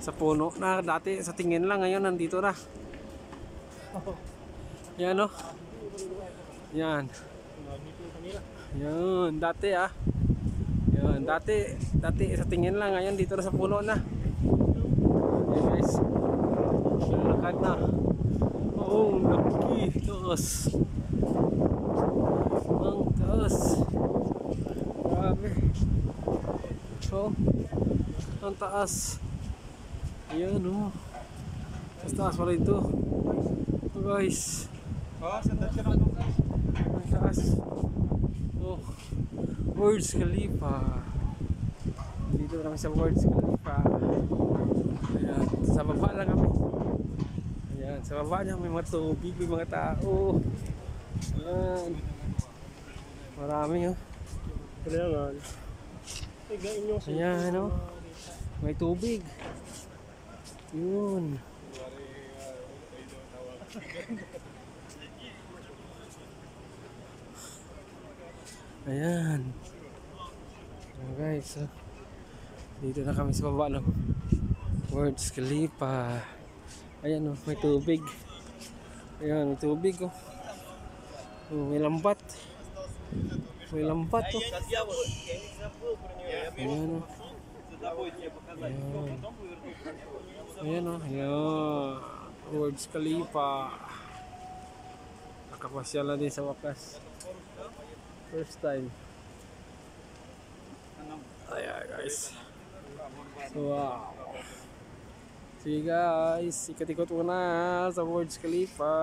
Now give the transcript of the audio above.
Sa puno na dati sa tingin lang, ngayon nandito na. Yan o. Yan. Yan, dati Yan, dati sa tingin lang, ngayon dito na sa puno na. Yan guys. Lakad na. Oh, laki. Taas. Ang taas. Grabe. So, ang taas. Ayan o. Mas taas pala ito. Oh guys. Ang taas. Oh. Burj Khalifa. Dito lang sa Burj Khalifa. Ayan. Sa baba lang kami. Ayan. Sa baba niya may mga tubig, may mga tao. Ayan. Marami o. Kailangan. Ayan o. May tubig. Yun. Ayan. Ayan guys. Dito na kami sa baba ng Burj Khalifa. Ayan o. May tubig. Ayan. May tubig o. Oh, may lambat. May lambat o. Ayan o. Ayan. Ayan o. Ayan. Burj Khalifa. Nakapasyal na din sa wakas. First time. Ayan guys. So wow. Sige guys. Ikat-ikot muna sa Burj Khalifa.